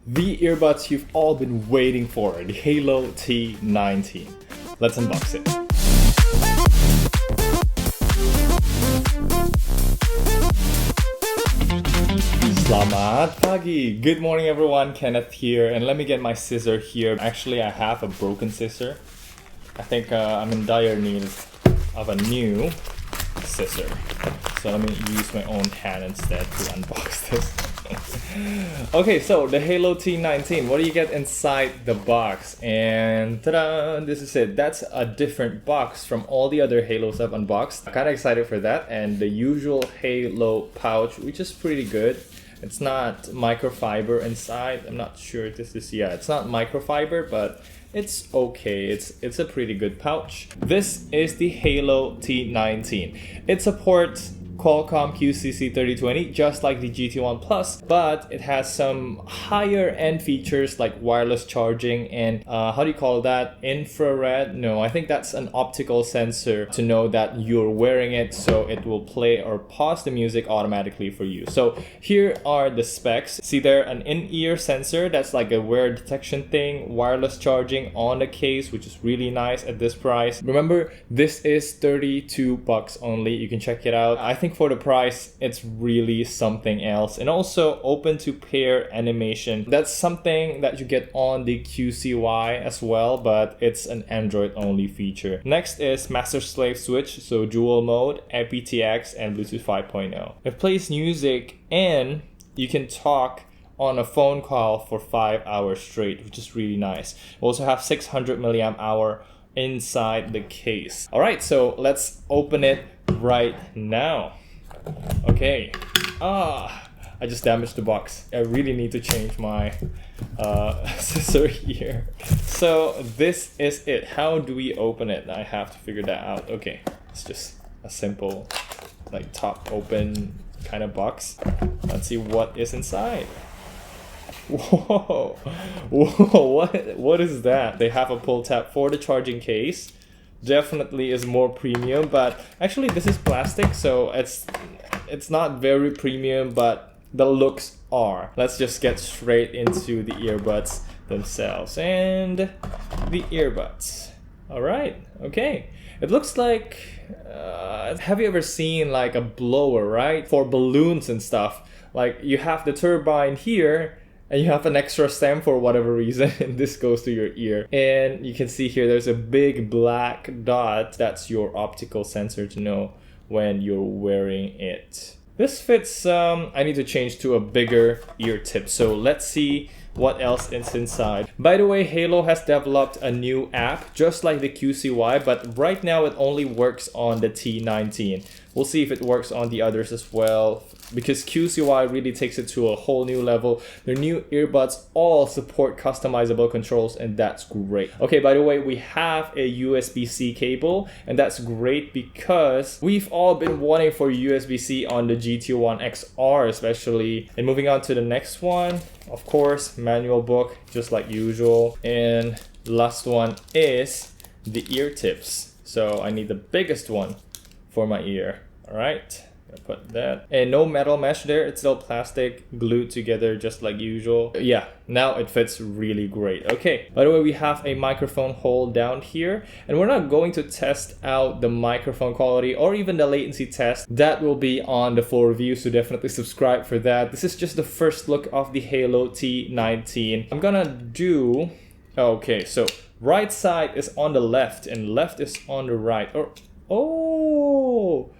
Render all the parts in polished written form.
The earbuds you've all been waiting for, the Haylou T19. Let's unbox it. Selamat pagi! Good morning everyone, Kenneth here, and let me get my scissor here. Actually, I have a broken scissor. I think I'm in dire need of a new scissor. So let me use my own hand instead to unbox this. Okay, so the Haylou T19, what do you get inside the box? And ta-da! This is it. That's a different box from all the other Haylous I've unboxed. I'm kind of excited for that. And the usual Haylou pouch, which is pretty good. It's not microfiber inside. I'm not sure if this is, yeah, it's not microfiber, but it's okay. It's a pretty good pouch. This is the Haylou T19. It supports Qualcomm QCC3020 just like the GT1 Plus, but it has some higher end features like wireless charging and how do you call that? Infrared? No, I think that's an optical sensor to know that you're wearing it, so it will play or pause the music automatically for you. So here are the specs. See there, an in-ear sensor that's like a wear detection thing, wireless charging on the case, which is really nice at this price. Remember, this is $32 only. You can check it out. I think for the price, it's really something else. And also open to pair animation. That's something that you get on the QCY as well, but it's an Android only feature. Next is master slave switch, so dual mode, aptX, and Bluetooth 5.0. It plays music and you can talk on a phone call for 5 hours straight, which is really nice. We also have 600 milliamp hour inside the case. All right, so let's open it right now. Okay. I just damaged the box. I really need to change my scissor here. So this is it. How do we open it? I have to figure that out. Okay, it's just a simple like top open kind of box. Let's see what is inside. Whoa, whoa, what is that? They have a pull tab for the charging case. Definitely is more premium, but actually this is plastic, so it's not very premium, but the looks are. Let's just get straight into the earbuds themselves and the earbuds. All right, okay. It looks like, have you ever seen like a blower, right? For balloons and stuff. Like you have the turbine here, and you have an extra stem for whatever reason, and this goes to your ear. And you can see here there's a big black dot. That's your optical sensor to know when you're wearing it. This fits, I need to change to a bigger ear tip. So let's see what else is inside. By the way, Haylou has developed a new app just like the QCY, but right now it only works on the T19. We'll see if it works on the others as well, because QCY really takes it to a whole new level. Their new earbuds all support customizable controls, and that's great. Okay, by the way, we have a USB-C cable, and that's great because we've all been wanting for USB-C on the GT1 XR especially. And moving on to the next one, of course, manual book, just like usual. And last one is the ear tips. So I need the biggest one for my ear. All right, gonna put that. And no metal mesh there, it's still plastic glued together just like usual. Yeah, now it fits really great. Okay, by the way, we have a microphone hole down here, and we're not going to test out the microphone quality or even the latency test. That will be on the full review, so definitely subscribe for that. This is just the first look of the Haylou T19. I'm gonna do, okay, so right side is on the left and left is on the right. Oh,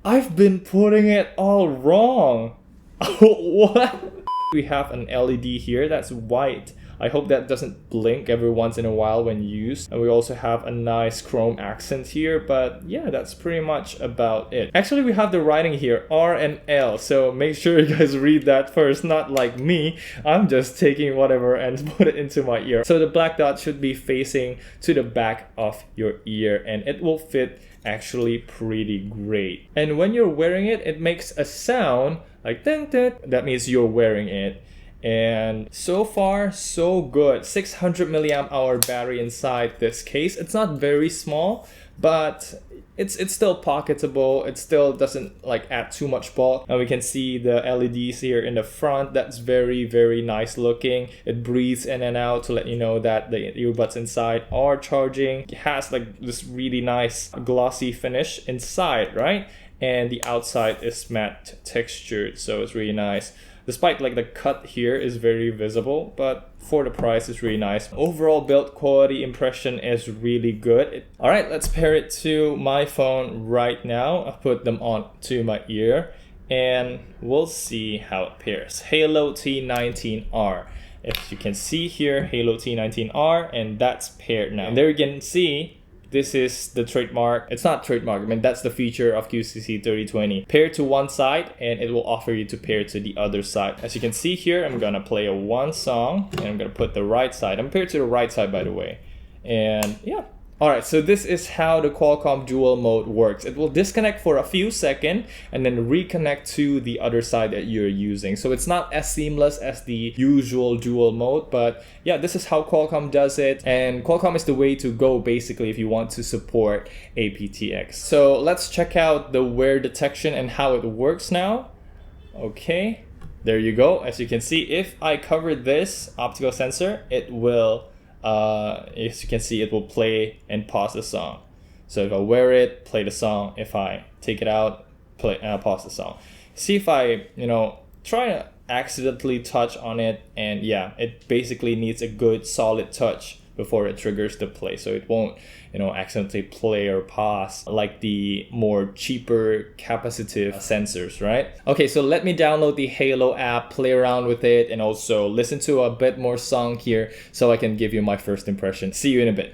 I've been putting it all wrong. What? We have an LED here that's white. I hope that doesn't blink every once in a while when used. And we also have a nice chrome accent here, but yeah, that's pretty much about it. Actually, we have the writing here, R and L, so make sure you guys read that first, not like me. I'm just taking whatever and put it into my ear. So the black dot should be facing to the back of your ear, and it will fit actually pretty great. And when you're wearing it, it makes a sound like dun, dun. That means you're wearing it. And so far, so good. 600 milliamp hour battery inside this case. It's not very small, but it's still pocketable. It still doesn't like add too much bulk. And we can see the LEDs here in the front. That's very, very nice looking. It breathes in and out to let you know that the earbuds inside are charging. It has like this really nice glossy finish inside, right? And the outside is matte textured, so it's really nice. Despite like the cut here is very visible, but for the price it's really nice. Overall build quality impression is really good. All right, let's pair it to my phone right now. I'll put them on to my ear and we'll see how it pairs. Haylou T19R. If you can see here, Haylou T19R, and that's paired now. And there you can see this is the trademark. It's not trademark, I mean that's the feature of QCC 3020. Pair to one side and it will offer you to pair to the other side. As you can see here, I'm gonna play one song and I'm gonna put the right side. I'm paired to the right side, by the way. And yeah. Alright, so this is how the Qualcomm dual mode works. It will disconnect for a few seconds and then reconnect to the other side that you're using. So it's not as seamless as the usual dual mode, but yeah, this is how Qualcomm does it. And Qualcomm is the way to go basically if you want to support aptX. So let's check out the wear detection and how it works now. Okay, there you go. As you can see, if I cover this optical sensor, it will as you can see, it will play and pause the song. So if I wear it, play the song. If I take it out, pause the song. See if I, try to accidentally touch on it, and yeah, it basically needs a good solid touch before it triggers the play, so it won't accidentally play or pause like the more cheaper capacitive sensors, right? Okay, so let me download the Haylou app, play around with it, and also listen to a bit more song here so I can give you my first impression. See you in a bit.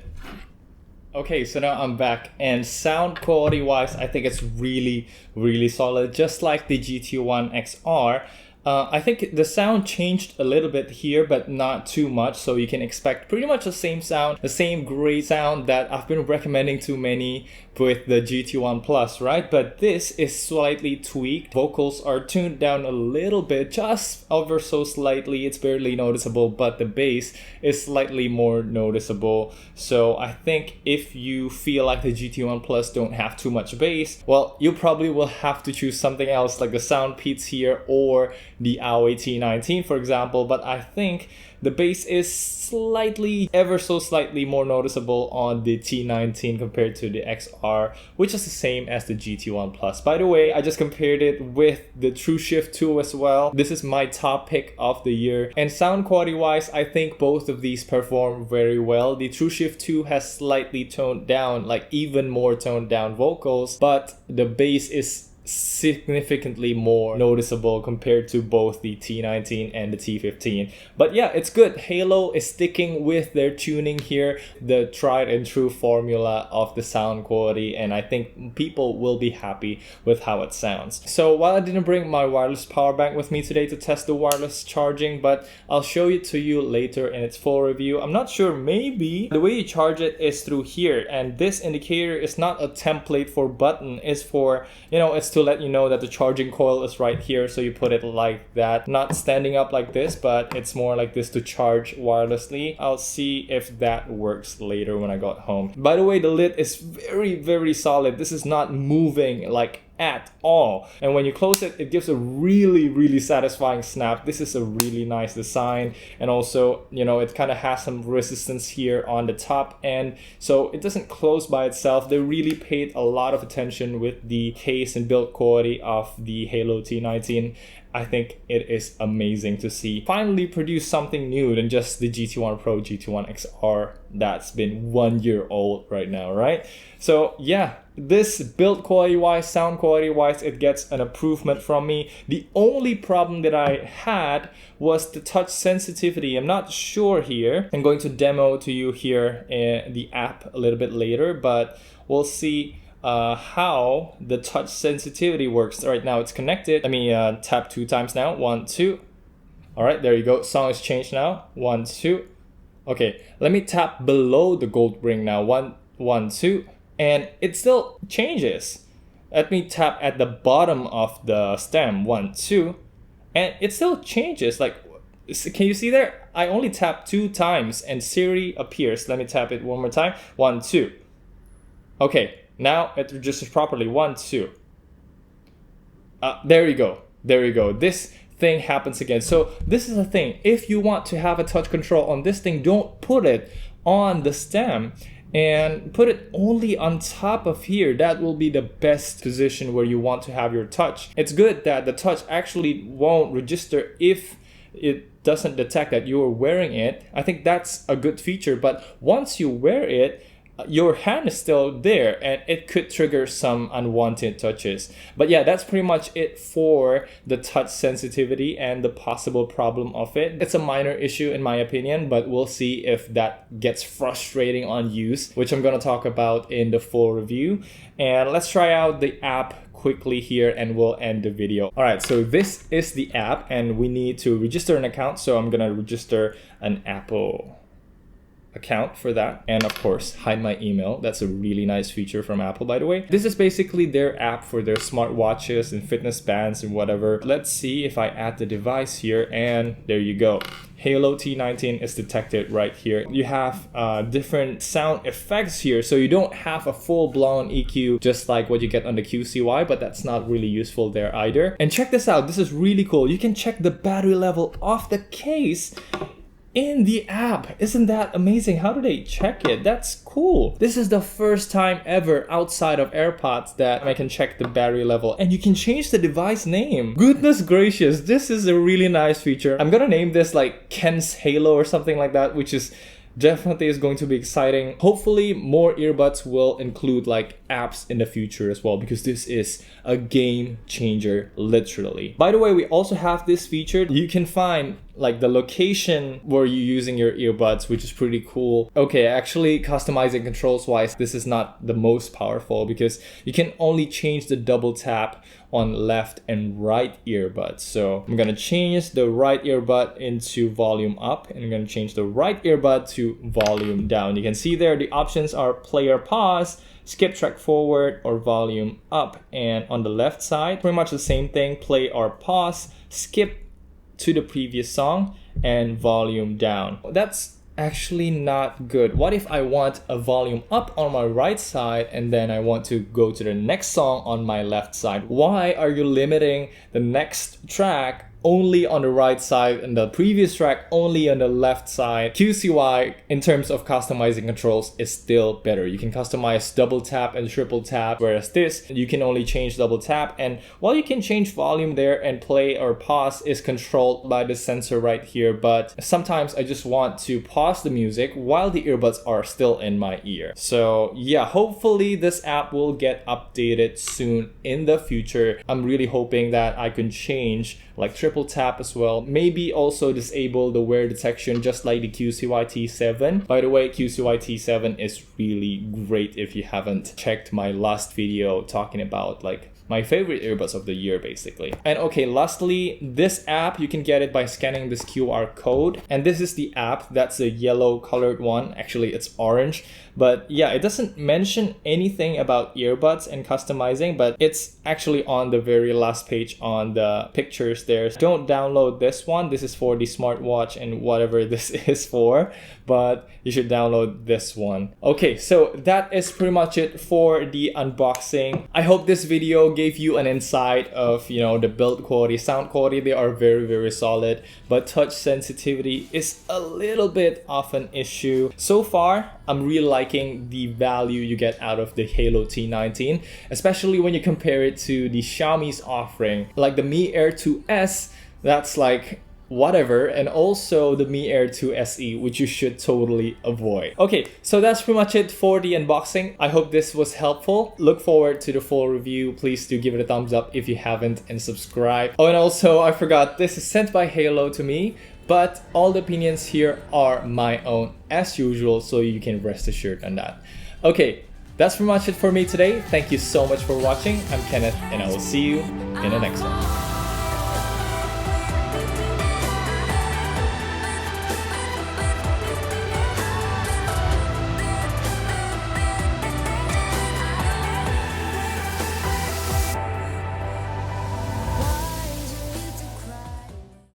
Okay, so now I'm back, and sound quality wise I think it's really, really solid, just like the GT1 XR. I think the sound changed a little bit here, but not too much, so you can expect pretty much the same sound, the same great sound that I've been recommending to many with the GT1 Plus, right? But this is slightly tweaked. Vocals are tuned down a little bit, just ever so slightly. It's barely noticeable, but the bass is slightly more noticeable. So I think if you feel like the GT1 Plus don't have too much bass, well, you probably will have to choose something else like the Soundpeats here or the Haylou T19, for example. But I think the bass is slightly, ever so slightly more noticeable on the T19 compared to the XR, which is the same as the GT1 Plus. By the way, I just compared it with the TrueShift 2 as well. This is my top pick of the year. And sound quality wise, I think both of these perform very well. The TrueShift 2 has slightly toned down, like even more toned down vocals, but the bass is significantly more noticeable compared to both the T19 and the T15. But yeah, it's good. Haylou is sticking with their tuning here, the tried and true formula of the sound quality, and I think people will be happy with how it sounds. So while I didn't bring my wireless power bank with me today to test the wireless charging, but I'll show it to you later in its full review. I'm not sure, maybe the way you charge it is through here, and this indicator is not a template for button, it's for, it's to let you know that the charging coil is right here, so you put it like that, not standing up like this, but it's more like this to charge wirelessly. I'll see if that works later when I got home. By the way, the lid is very, very solid. This is not moving like at all, and when you close it, it gives a really, really satisfying snap. This is a really nice design, and also it kind of has some resistance here on the top end, so it doesn't close by itself. They really paid a lot of attention with the case and build quality of the Haylou T19. I think it is amazing to see finally produce something new than just the GT1 Pro, GT1 XR that's been 1 year old right now, right? So yeah, this build quality wise, sound quality wise, it gets an improvement from me. The only problem that I had was the touch sensitivity. I'm not sure here. I'm going to demo to you here the app a little bit later, but we'll see how the touch sensitivity works. Right now it's connected. Let me tap 2 times now. 1, 2. All right, there you go. Song is changed now. 1, 2. Okay, let me tap below the gold ring now. 1, 1, 2. And it still changes. Let me tap at the bottom of the stem. 1, 2. And it still changes. Like, Can you see there? I only tap 2 times and Siri appears. Let me tap it one more time. 1, 2. Okay, now it registers properly. 1, 2. There you go. There you go. This thing happens again. So this is the thing. If you want to have a touch control on this thing, don't put it on the stem and put it only on top of here. That will be the best position where you want to have your touch. It's good that the touch actually won't register if it doesn't detect that you're wearing it. I think that's a good feature, but once you wear it, your hand is still there and it could trigger some unwanted touches. But yeah, that's pretty much it for the touch sensitivity and the possible problem of it. It's a minor issue in my opinion, but we'll see if that gets frustrating on use, which I'm going to talk about in the full review. And let's try out the app quickly here and we'll end the video. All right, so this is the app and we need to register an account. So I'm going to register an Apple account for that, and of course hide my email. That's a really nice feature from Apple, by the way. This is basically their app for their smartwatches and fitness bands and whatever. Let's see if I add the device here, and there you go. Haylou T19 is detected right here. You have different sound effects here, so you don't have a full-blown EQ just like what you get on the QCY, but that's not really useful there either. And check this out, this is really cool. You can check the battery level of the case in the app. Isn't that amazing? How do they check it? That's cool. This is the first time ever outside of AirPods that I can check the battery level, and you can change the device name. Goodness gracious, this is a really nice feature. I'm gonna name this like Ken's Haylou or something like that, which is definitely is going to be exciting. Hopefully more earbuds will include like apps in the future as well, because this is a game changer, literally. By the way, we also have this feature. You can find like the location where you're using your earbuds, which is pretty cool. Okay, actually customizing controls wise, this is not the most powerful because you can only change the double tap on left and right earbuds. So I'm gonna change the right earbud into volume up, and I'm gonna change the right earbud to volume down. You can see there the options are play or pause, skip track forward, or volume up. And on the left side, pretty much the same thing, play or pause, skip to the previous song, and volume down. That's actually not good. What if I want a volume up on my right side and then I want to go to the next song on my left side? Why are you limiting the next track only on the right side and the previous track only on the left side? QCY in terms of customizing controls is still better. You can customize double tap and triple tap, whereas this you can only change double tap. And while you can change volume there, and play or pause is controlled by the sensor right here, but sometimes I just want to pause the music while the earbuds are still in my ear. So yeah, hopefully this app will get updated soon in the future. I'm really hoping that I can change like triple tap as well. Maybe also disable the wear detection just like the QCY T7. By the way, QCY T7 is really great if you haven't checked my last video talking about like my favorite earbuds of the year basically. And okay, lastly, this app, you can get it by scanning this QR code. And this is the app, that's the yellow colored one. Actually, it's orange. But yeah, it doesn't mention anything about earbuds and customizing, but it's actually on the very last page on the pictures there. Don't download this one. This is for the smartwatch and whatever this is for, but you should download this one. Okay, so that is pretty much it for the unboxing. I hope this video gave you an insight of, you know, the build quality, sound quality. They are very, very solid, but touch sensitivity is a little bit of an issue. So far, I'm really liking the value you get out of the Haylou T19, especially when you compare it to the Xiaomi's offering, like the Mi Air 2S, that's like whatever, and also the Mi Air 2 SE, which you should totally avoid. Okay, so that's pretty much it for the unboxing. I hope this was helpful. Look forward to the full review. Please do give it a thumbs up if you haven't, and subscribe. Oh, and also I forgot, this is sent by Haylou to me, but all the opinions here are my own as usual, so you can rest assured on that. Okay, that's pretty much it for me today. Thank you so much for watching. I'm Kenneth, and I will see you in the next one.